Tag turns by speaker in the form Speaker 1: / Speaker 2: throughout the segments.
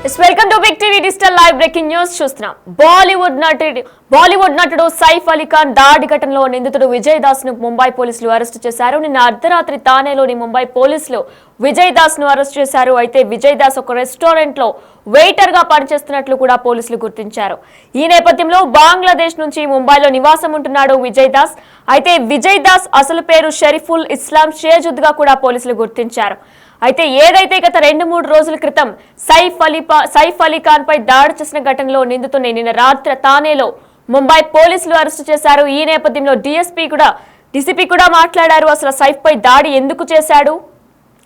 Speaker 1: Welcome to big TV digital live breaking news చూస్తున్నాం. బాలీవుడ్ నటుడు సైఫ్ అలీ ఖాన్ దాడి ఘటనలో నిందితుడు విజయ్ దాస్ ను ముంబై పోలీసులు అరెస్టు చేశారు. నిన్న అర్ధరాత్రి తానేలోని ముంబై పోలీసులు విజయ్ దాస్ ను అరెస్ట్ చేశారు. అయితే విజయ్ దాస్ ఒక రెస్టారెంట్ లో వెయిటర్ గా పనిచేస్తున్నట్లు కూడా పోలీసులు గుర్తించారు. ఈ నేపథ్యంలో బంగ్లాదేశ్ నుంచి ముంబైలో నివాసం ఉంటున్నాడు విజయ్ దాస్. అయితే విజయ్ దాస్ అసలు పేరు షరీఫుల్ ఇస్లాం షేజుద్ గా కూడా పోలీసులు గుర్తించారు. అయితే ఏదైతే గత 2-3 రోజుల క్రితం సైఫ్ అలీ ఖాన్ పై దాడి చేసిన ఘటనలో నిందితుడిని నిన్న రాత్రి తానేలో ముంబై పోలీసులు అరెస్టు చేశారు. ఈ నేపథ్యంలో డీసీపీ కూడా మాట్లాడారు. అసలు సైఫ్ పై దాడి ఎందుకు చేశాడు,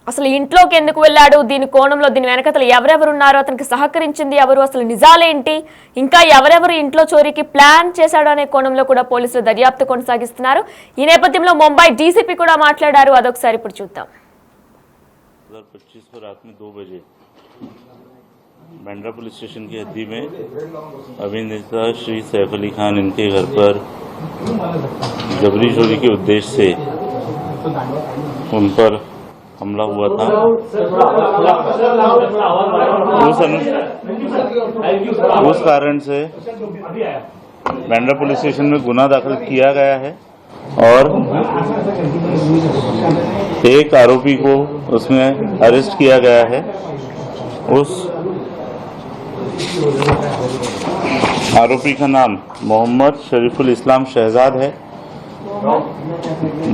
Speaker 1: అసలు ఇంట్లోకి ఎందుకు వెళ్ళాడు, దీని కోణంలో దీని వెనకతలు ఎవరెవరున్నారు, అతనికి సహకరించింది ఎవరు, అసలు నిజాలేంటి, ఇంకా ఎవరెవరు ఇంట్లో చోరీకి ప్లాన్ చేశాడు అనే కోణంలో కూడా పోలీసులు దర్యాప్తు కొనసాగిస్తున్నారు. ఈ నేపథ్యంలో ముంబై డీసీపీ కూడా మాట్లాడారు. అదొకసారి ఇప్పుడు చూద్దాం.
Speaker 2: 2025 को रात में 2 बजे बांद्रा पुलिस स्टेशन की हद्दी में अभिनेता श्री सैफ अली खान इनके घर पर जबरी चोरी के उद्देश्य से उन पर हमला हुआ था। उस कारण से बांद्रा पुलिस स्टेशन में गुना दाखिल किया गया है और एक आरोपी को उसमें अरेस्ट किया गया है। उस आरोपी का नाम मोहम्मद शरीफुल इस्लाम शहजाद है।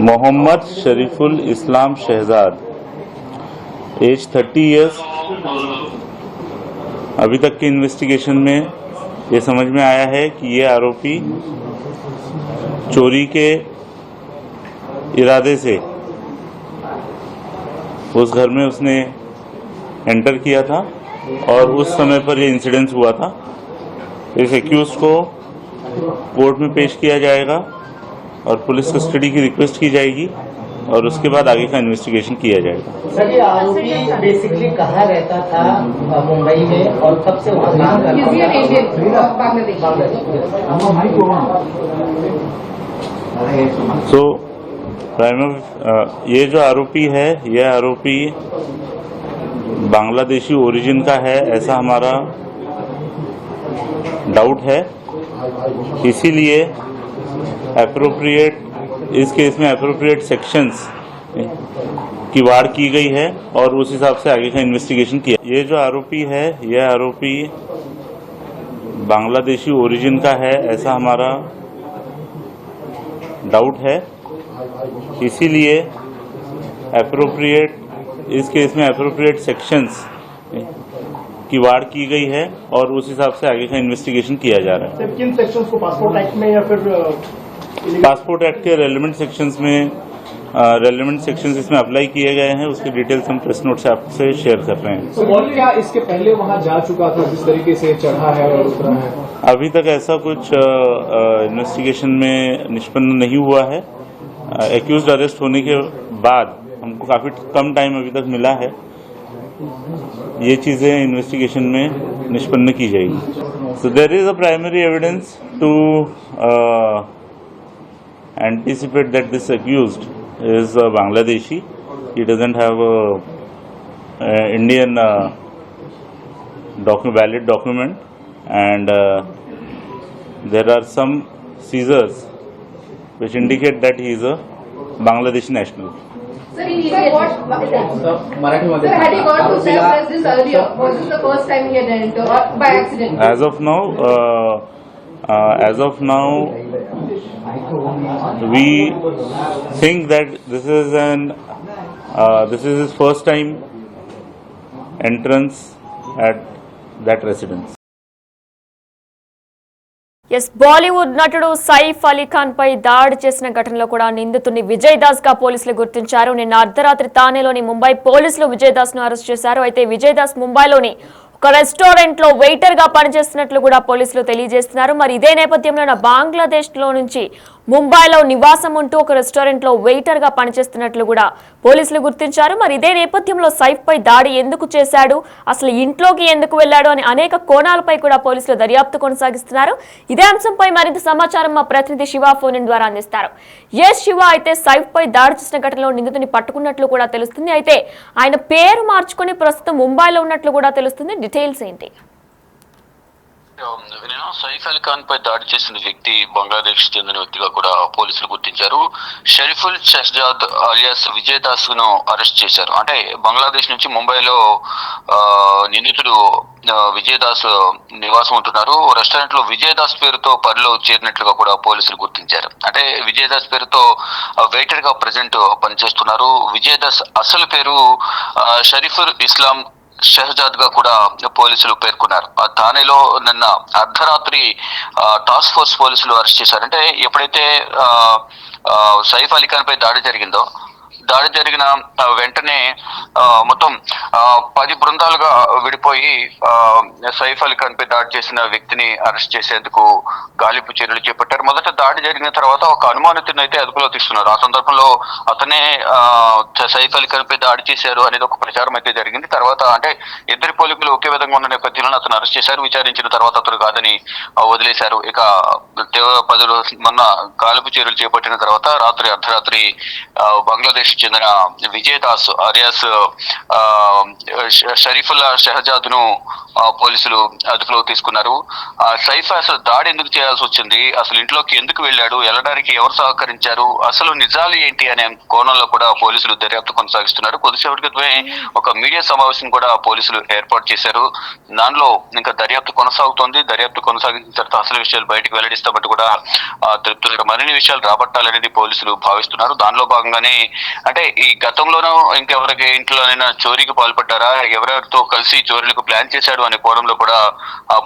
Speaker 2: मोहम्मद शरीफुल इस्लाम शहजाद, एज 30 इयर्स। अभी तक की इन्वेस्टिगेशन में ये समझ में आया है कि ये आरोपी चोरी के इरादे से उस घर में उसने एंटर किया था और उस समय पर ये इंसिडेंस हुआ था। इस एक्यूज को कोर्ट में पेश किया जाएगा और पुलिस कस्टडी की रिक्वेस्ट की जाएगी और उसके बाद आगे का इन्वेस्टिगेशन किया जाएगा।
Speaker 3: सर, ये आरोपी बेसिकली कहाँ रहता था मुंबई में और कब से वहाँ काम करता
Speaker 2: था? ये जो आरोपी है, यह आरोपी बांग्लादेशी ओरिजिन का है, ऐसा हमारा डाउट है। इसीलिए इस केस में एप्रोप्रिएट सेक्शंस की वाड़ की गई है और उस हिसाब से आगे का इन्वेस्टिगेशन किया। ये जो आरोपी है, यह आरोपी बांग्लादेशी ओरिजिन का है, ऐसा हमारा डाउट है। इसीलिए इस केस में एप्रोप्रिएट सेक्शंस की वाड़ की गई है और उस हिसाब से आगे का इन्वेस्टिगेशन किया जा रहा है।
Speaker 4: किन सेक्शंस को पासपोर्ट एक्ट में या फिर
Speaker 2: पासपोर्ट एक्ट के रेलेवेंट सेक्शंस में रेलेवेंट सेक्शंस इसमें अप्लाई किए गए हैं, उसकी डिटेल्स हम प्रेस नोट से आपसे शेयर कर रहे हैं।
Speaker 4: तो क्या इसके पहले वहां जा चुका था, जिस तरीके से चढ़ा है और उतरा है?
Speaker 2: अभी तक ऐसा कुछ इन्वेस्टिगेशन में निष्पन्न नहीं हुआ है। एक्यूज्ड अरेस्ट होने के बाद हमको काफी कम टाइम अभी तक मिला है, ये चीजें इन्वेस्टिगेशन में निष्पन्न की जाएगी। So there is a primary evidence to anticipate that this accused is Bangladeshi. He doesn't have a Indian valid document, and there are some seizures which indicate that he is a Bangladeshi national.
Speaker 5: Sir, had he gone to self-residence earlier? Was this the first time he had entered or by accident?
Speaker 2: As of now, we think that this is his first time entrance at that residence.
Speaker 1: Bollywood నటుడు సైఫ్ అలీ ఖాన్ పై దాడి చేసిన ఘటనలో కూడా నిందితుడిని విజయ్ దాస్ గా పోలీసులు గుర్తించారు. నిన్న అర్ధరాత్రి తానేలోని ముంబై పోలీసులు విజయ్ దాస్ ను అరెస్ట్ చేశారు. అయితే విజయ్ దాస్ ముంబైలోని ఒక రెస్టారెంట్ లో వెయిటర్ గా పనిచేస్తున్నట్లు కూడా పోలీసులు తెలియజేస్తున్నారు. మరి ఇదే నేపథ్యంలో బంగ్లాదేశ్ లో నుంచి ముంబైలో నివాసం ఉంటూ ఒక రెస్టారెంట్ లో వెయిటర్ గా పనిచేస్తున్నట్లు కూడా పోలీసులు గుర్తించారు. మరి ఇదే నేపథ్యంలో సైఫ్ పై దాడి ఎందుకు చేశాడు, అసలు ఇంట్లోకి ఎందుకు వెళ్లాడు అని అనేక కోణాలపై కూడా పోలీసులు దర్యాప్తు కొనసాగిస్తున్నారు. ఇదే అంశంపై మరింత సమాచారం మా ప్రతినిధి శివ ఫోన్ ఇన్ ద్వారా అందిస్తారు. ఎస్ శివ, అయితే సైఫ్ పై దాడి చేసిన ఘటనలో నిందితుని పట్టుకున్నట్లు కూడా తెలుస్తుంది. అయితే ఆయన పేరు మార్చుకుని ప్రస్తుతం ముంబైలో ఉన్నట్లు కూడా తెలుస్తుంది. డీటెయిల్స్ ఏంటి?
Speaker 6: నేను సైఫ్ అలీ ఖాన్ పై దాడి చేసిన వ్యక్తి బంగ్లాదేశ్ చెందిన వ్యక్తిగా కూడా పోలీసులు గుర్తించారు. షరీఫుల్ షహజాద్ అలియాస్ విజయ్ దాస్ ను అరెస్ట్ చేశారు. అంటే బంగ్లాదేశ్ నుంచి ముంబైలో నిందితుడు విజయ్ దాస్ నివాసం ఉంటున్నారు. రెస్టారెంట్ లో విజయ్ దాస్ పేరుతో పనిలో చేరినట్లుగా కూడా పోలీసులు గుర్తించారు. అంటే విజయ్ దాస్ పేరుతో వెయిటర్ గా ప్రెసెంట్ పనిచేస్తున్నారు. విజయ్ దాస్ అసలు పేరు షరీఫుల్ ఇస్లాం షహజాద్ గా కూడా పోలీసులు పేర్కొన్నారు. థానేలో నిన్న అర్ధరాత్రి టాస్క్ ఫోర్స్ పోలీసులు అరెస్ట్ చేశారు. అంటే ఎప్పుడైతే సైఫ్ అలీ ఖాన్ పై దాడి జరిగిన వెంటనే మొత్తం 10 బృందాలుగా విడిపోయి సైఫ్ అలీ ఖాన్ పై దాడి చేసిన వ్యక్తిని అరెస్ట్ చేసేందుకు గాలింపు చర్యలు చేపట్టారు. మొదట దాడి జరిగిన తర్వాత ఒక అనుమానితుని అయితే అదుపులో తీసుకున్నారు. ఆ సందర్భంలో అతనే సైఫ్ అలీ ఖాన్ పై దాడి చేశారు అనేది ఒక ప్రచారం అయితే జరిగింది. తర్వాత అంటే ఇద్దరి పోలికలు ఒకే విధంగా ఉన్న నేపథ్యంలో అతను అరెస్ట్ చేశారు. విచారించిన తర్వాత అతను కాదని వదిలేశారు. ఇక 10 రోజులు మొన్న గాలింపు చర్యలు చేపట్టిన తర్వాత అర్ధరాత్రి బంగ్లాదేశ్ చెందిన విజయ్ దాస్ అలియాస్ షరీఫుల్లా షహజాద్ ను పోలీసులు అదుపులో తీసుకున్నారు. సైఫ్ అసలు దాడి ఎందుకు చేయాల్సి వచ్చింది, అసలు ఇంట్లోకి ఎందుకు వెళ్ళాడు, వెళ్ళడానికి ఎవరు సహకరించారు, అసలు నిజాలు ఏంటి అనే కోణంలో కూడా పోలీసులు దర్యాప్తు కొనసాగిస్తున్నారు. కొద్దిసేపటి క్రితమే ఒక మీడియా సమావేశం కూడా పోలీసులు ఏర్పాటు చేశారు. దానిలో ఇంకా దర్యాప్తు కొనసాగుతోంది. దర్యాప్తు కొనసాగించిన తర్వాత అసలు విషయాలు బయటకు వెల్లడిస్తామంటూ కూడా తెలుపుతున్నారు. మరిన్ని విషయాలు రాబట్టాలనేది పోలీసులు భావిస్తున్నారు. దానిలో భాగంగానే అంటే ఈ గతంలోనూ ఇంకెవరికి ఇంట్లోనైనా చోరీకి పాల్పడ్డారా, ఎవరెవరితో కలిసి చోరీలకు ప్లాన్ చేశాడు అనే కోణంలో కూడా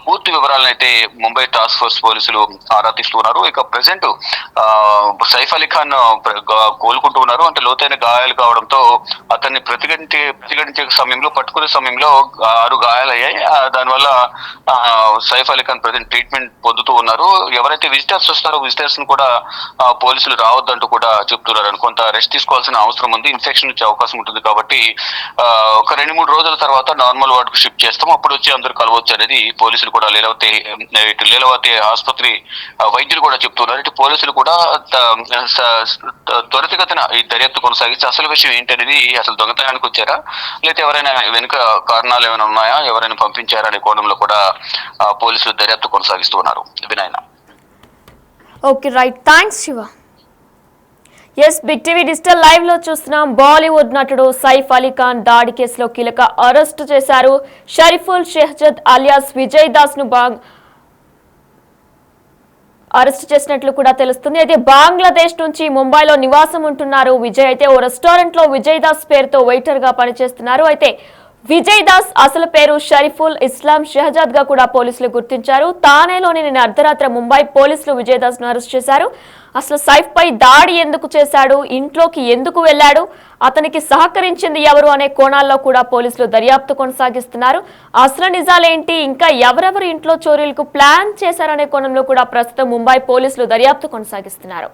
Speaker 6: పూర్తి వివరాలను అయితే ముంబై టాస్క్ ఫోర్స్ పోలీసులు ఆరా తీస్తున్నారు. ఇక ప్రెసెంట్ సైఫ్ అలీ ఖాన్ కోలుకుంటూ ఉన్నారు. అంటే లోతైన గాయాలు కావడంతో అతన్ని ప్రతిఘటించే సమయంలో పట్టుకునే సమయంలో 6 గాయాలయ్యాయి. దానివల్ల సైఫ్ అలీ ఖాన్ ప్రెసెంట్ ట్రీట్మెంట్ పొందుతూ ఉన్నారు. ఎవరైతే విజిటర్స్ వస్తారో విజిటర్స్ ను కూడా పోలీసులు రావద్దంటూ కూడా చెప్తున్నారు. కొంత రెస్ట్ తీసుకోవాల్సిన అవసరం ఉంది, ఇన్ఫెక్షన్ వచ్చే అవకాశం ఉంటుంది కాబట్టి ఒక 2-3 రోజుల తర్వాత నార్మల్ వార్డుకు షిఫ్ట్ చేస్తాం, అప్పుడు వచ్చి అందరూ కలవచ్చు అనేది పోలీసులు కూడా లీలావతి ఆసుపత్రి వైద్యులు కూడా చెప్తున్నారు. ఇటు పోలీసులు కూడా త్వరితగతిన ఈ దర్యాప్తు కొనసాగించి అసలు విషయం ఏంటనేది, అసలు దొంగతనానికి వచ్చారా లేకపోతే ఎవరైనా వెనుక కారణాలు ఏమైనా ఉన్నాయా, ఎవరైనా పంపించారా అనే కోణంలో కూడా పోలీసులు దర్యాప్తు కొనసాగిస్తున్నారు. వినాయన.
Speaker 1: Okay, right, thanks Shiva. Yes, big TV digital live లో చూస్తున్నాం. బాలీవుడ్ నటుడు సైఫ్ అలీ ఖాన్ దాడి కేసులో కీలక అరెస్టు చేశారు. షరీఫుల్ షహజాద్ అలియాస్ విజయ్ దాస్ ను అరెస్ట్ చేసినట్లు కూడా తెలుస్తుంది. అయితే బంగ్లాదేశ్ నుంచి ముంబైలో నివాసం ఉంటున్నారు విజయ్. అయితే ఓ రెస్టారెంట్ లో విజయ్ దాస్ పేరుతో వెయిటర్ గా పనిచేస్తున్నారు. అయితే విజయ్ దాస్ అసలు పేరు షరీఫుల్ ఇస్లాం షహజాద్ గా కూడా పోలీసులు గుర్తించారు. థానేలోని నిన్న అర్ధరాత్రి ముంబై పోలీసులు విజయ్ దాస్ ను అరెస్ట్ చేశారు. అసలు సైఫ్ పై దాడి ఎందుకు చేశాడు, ఇంట్లోకి ఎందుకు వెళ్లాడు, అతనికి సహకరించింది ఎవరు అనే కోణాల్లో కూడా పోలీసులు దర్యాప్తు కొనసాగిస్తున్నారు. అసలు నిజాలేంటి, ఇంకా ఎవరెవరు ఇంట్లో చోరీలకు ప్లాన్ చేశారనే కోణంలో కూడా ప్రస్తుతం ముంబై పోలీసులు దర్యాప్తు కొనసాగిస్తున్నారు.